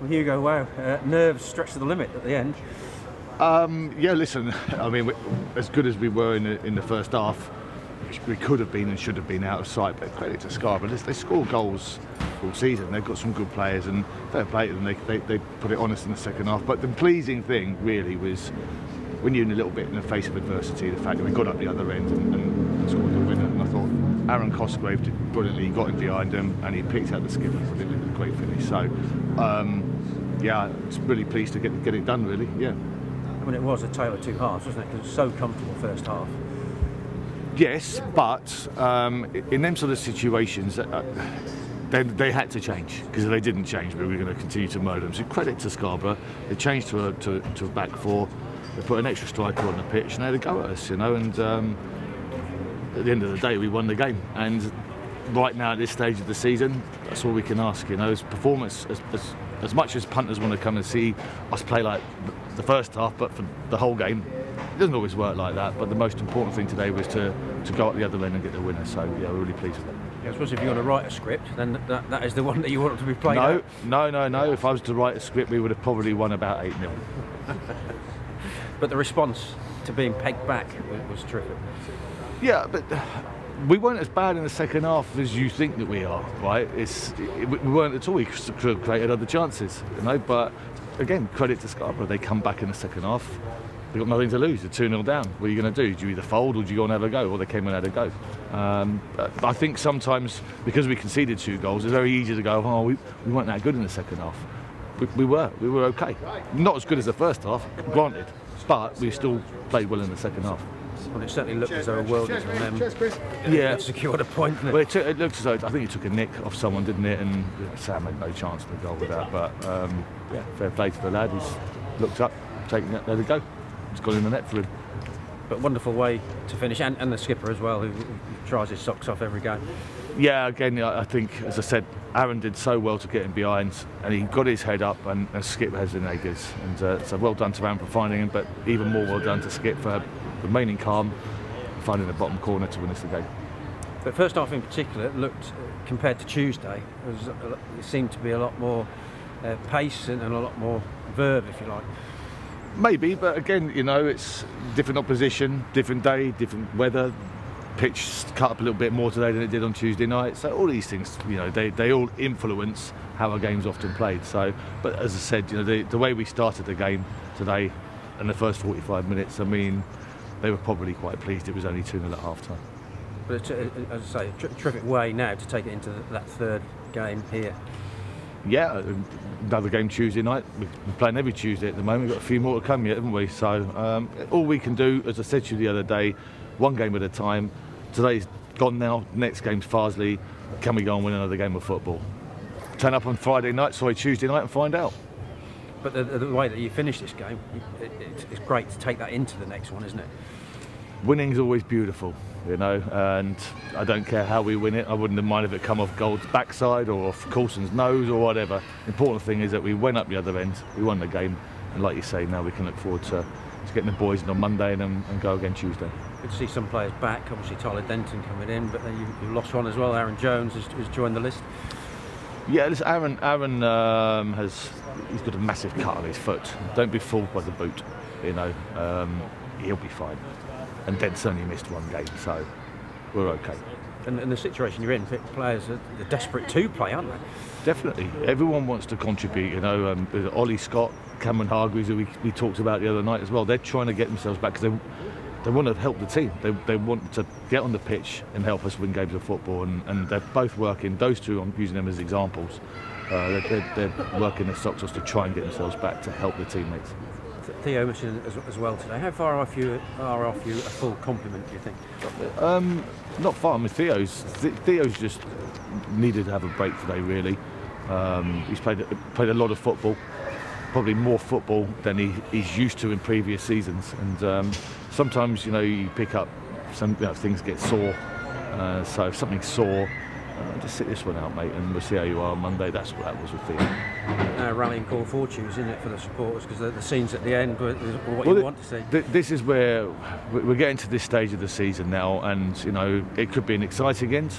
Well, Hugo, wow, nerves stretched to the limit at the end. Yeah, listen, I mean, as good as we were in the first half, we could have been and should have been out of sight, but credit to Scarborough. They score goals all season. They've got some good players, and fair play to them. They put it on us in the second half. But the pleasing thing, really, was when you're in a little bit in the face of adversity, the fact that we got up the other end and scored the winner. And I thought Aaron Cosgrave did brilliantly. He got in behind him, and he picked out the skipper for a great finish. So, yeah, it's really pleased to get it done, really, yeah. I mean, it was a tale of two halves, wasn't it? Because it was so comfortable first half. Yes, but in them sort of situations, they had to change, because if they didn't change, we were going to continue to murder them. So credit to Scarborough, they changed to a back four, they put an extra striker on the pitch, and they had a go at us, you know. And at the end of the day, we won the game. And right now, at this stage of the season, that's all we can ask, you know. As performance, as much as punters want to come and see us play like the first half, but for the whole game, it doesn't always work like that. But the most important thing today was to go at the other end and get the winner. So yeah, we're really pleased with that. Yeah, I suppose if you want to write a script, then that is the one that you want to be played out. No. If I was to write a script, we would have probably won about 8-0. But the response to being pegged back was terrific. Yeah, but we weren't as bad in the second half as you think that we are, right? We weren't at all. We could have created other chances, you know. But again, credit to Scarborough. They come back in the second half. They've got nothing to lose. They're 2-0 down. What are you going to do? Do you either fold or do you go and have a go? Or they came and had a go. I think sometimes, because we conceded 2 goals, it's very easy to go, oh, we weren't that good in the second half. We were okay. Not as good as the first half, granted, but we still played well in the second half. Well, it certainly looked as though a world was on them. Yeah, secured a point. Well, it looked as though, I think it took a nick off someone, didn't it? And Sam had no chance to goal with that. But yeah, fair play to the lad. He's looked up, taken it, let it go. It's gone in the net for him. But wonderful way to finish, and the skipper as well, who tries his socks off every game. Yeah, again, I think, as I said, Aaron did so well to get him behind, and he got his head up, and Skip has the naggers. And so well done to Aaron for finding him, but even more well done to Skip for remaining calm, finding the bottom corner to win us the game. But first half in particular, it looked, compared to Tuesday, it seemed to be a lot more pace and a lot more verve, if you like. Maybe, but again, you know, it's different opposition, different day, different weather. Pitch cut up a little bit more today than it did on Tuesday night. So all these things, you know, they all influence how a game's often played. So, but as I said, you know, the way we started the game today, in the first 45 minutes, I mean, they were probably quite pleased it was only 2-0 at half time. But it's, as I say, a terrific way now to take it into that third game here. Yeah, another game Tuesday night. We're playing every Tuesday at the moment. We've got a few more to come yet, haven't we? So all we can do, as I said to you the other day, one game at a time. Today's gone now. Next game's Farsley. Can we go and win another game of football? Turn up on Tuesday night and find out. But the way that you finish this game, it's great to take that into the next one, isn't it? Winning's always beautiful, you know, and I don't care how we win it. I wouldn't have minded if it come off Gold's backside or off Coulson's nose or whatever. The important thing is that we went up the other end, we won the game, and like you say, now we can look forward to getting the boys in on Monday and go again Tuesday. Good to see some players back. Obviously Tyler Denton coming in, but then you lost one as well. Aaron Jones has joined the list. Yeah, listen, Aaron he's got a massive cut on his foot. Don't be fooled by the boot, you know. He'll be fine. And Denton only missed one game, so we're okay. And the situation you're in, players are desperate to play, aren't they? Definitely. Everyone wants to contribute, you know. Ollie Scott, Cameron Hargreaves, who we talked about the other night as well, they're trying to get themselves back because they want to help the team. They want to get on the pitch and help us win games of football, and they're both working. Those two, I'm using them as examples. They're working their socks off to try and get themselves back to help the teammates. Theo missing as well today. How far off you a full complement, do you think? Not far. I mean, Theo's just needed to have a break today, really. He's played a lot of football, probably more football than he's used to in previous seasons. And sometimes, you know, you pick up things get sore. So if something's sore, just sit this one out, mate, and we'll see how you are on Monday. That's what that was with Theo. Rallying call fortunes, isn't it, for the supporters, because the scenes at the end were what you want to see. This is where we're getting to this stage of the season now, and you know, it could be an exciting end.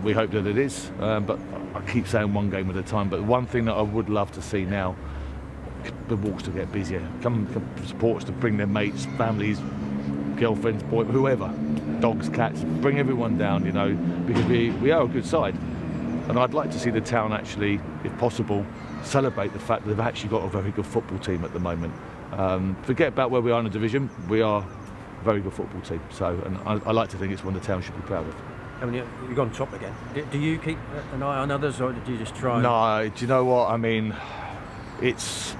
we hope that it is. But I keep saying one game at a time. But one thing that I would love to see now, the walks to get busier. Come supporters to bring their mates, families, girlfriends, whoever, dogs, cats, bring everyone down, you know, because we are a good side. And I'd like to see the town actually, if possible, celebrate the fact that they've actually got a very good football team at the moment. Forget about where we are in the division, we are a very good football team. So, and I like to think it's one the town should be proud of. I mean, you've gone top again. Do you keep an eye on others, or did you just try? No, do you know what? I mean, it's,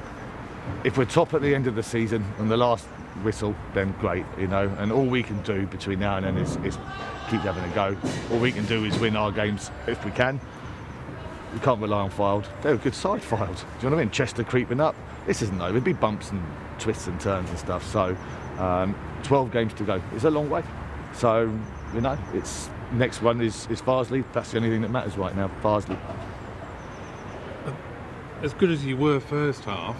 if we're top at the end of the season and the last whistle, then great, you know. And all we can do between now and then is keep having a go. All we can do is win our games if we can. We can't rely on Fylde. They're a good side, Fylde. Do you know what I mean? Chester creeping up. This isn't over. There'd be bumps and twists and turns and stuff. So 12 games to go. It's a long way. So, you know, it's next one is Farsley. That's the only thing that matters right now, Farsley. As good as you were first half,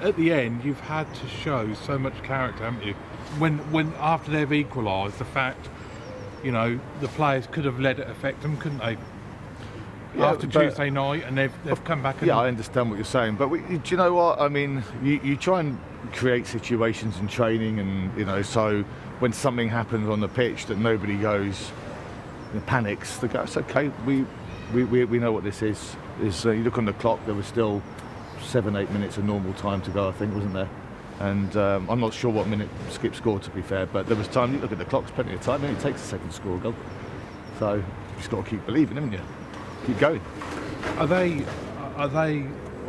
at the end you've had to show so much character, haven't you? When after they've equalised, the fact, you know, the players could have let it affect them, couldn't they? Yeah, after Tuesday night, and they've come back. And I understand what you're saying, but do you know what I mean? You try and create situations in training, and you know, so when something happens on the pitch that nobody goes panics, they go, it's okay. We know what this is. You look on the clock, there was still 7-8 minutes of normal time to go, I think, wasn't there? And I'm not sure what minute Skip scored, to be fair, but there was time. You look at the clock, there's plenty of time. It only takes a second to score a goal. So you just got to keep believing, haven't you? Keep going. Are they?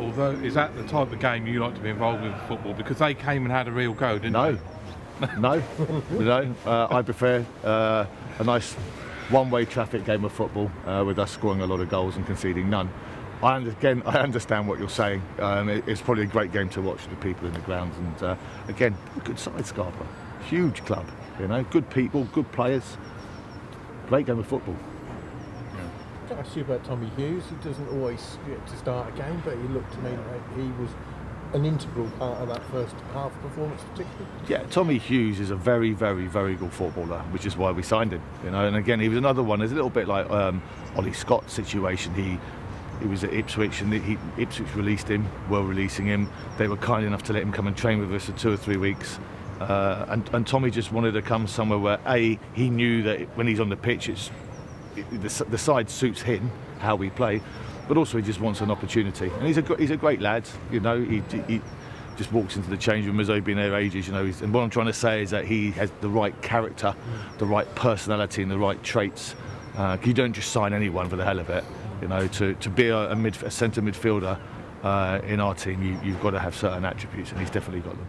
Although, is that the type of game you like to be involved with in football? Because they came and had a real go, didn't they? No. I prefer a nice one-way traffic game of football with us scoring a lot of goals and conceding none. I understand what you're saying. It's probably a great game to watch for the people in the grounds, and again, a good side, Scarborough, huge club, you know, good people, good players, great game of football. I asked you about Tommy Hughes. He doesn't always get to start a game, but he looked to me like he was an integral part of that first half performance, particularly. Yeah, Tommy Hughes is a very, very, very good footballer, which is why we signed him. You know, and again, he was another one. There's a little bit like Ollie Scott's situation. He was at Ipswich, and Ipswich released him. Well, releasing him, they were kind enough to let him come and train with us for 2 or 3 weeks. And Tommy just wanted to come somewhere where he knew that when he's on the pitch, the side suits him, how we play, but also he just wants an opportunity. And he's a great lad, you know. He just walks into the change room as though he'd been there ages, you know. And what I'm trying to say is that he has the right character, the right personality, and the right traits. You don't just sign anyone for the hell of it, you know. To be a centre midfielder in our team, you've got to have certain attributes, and he's definitely got them.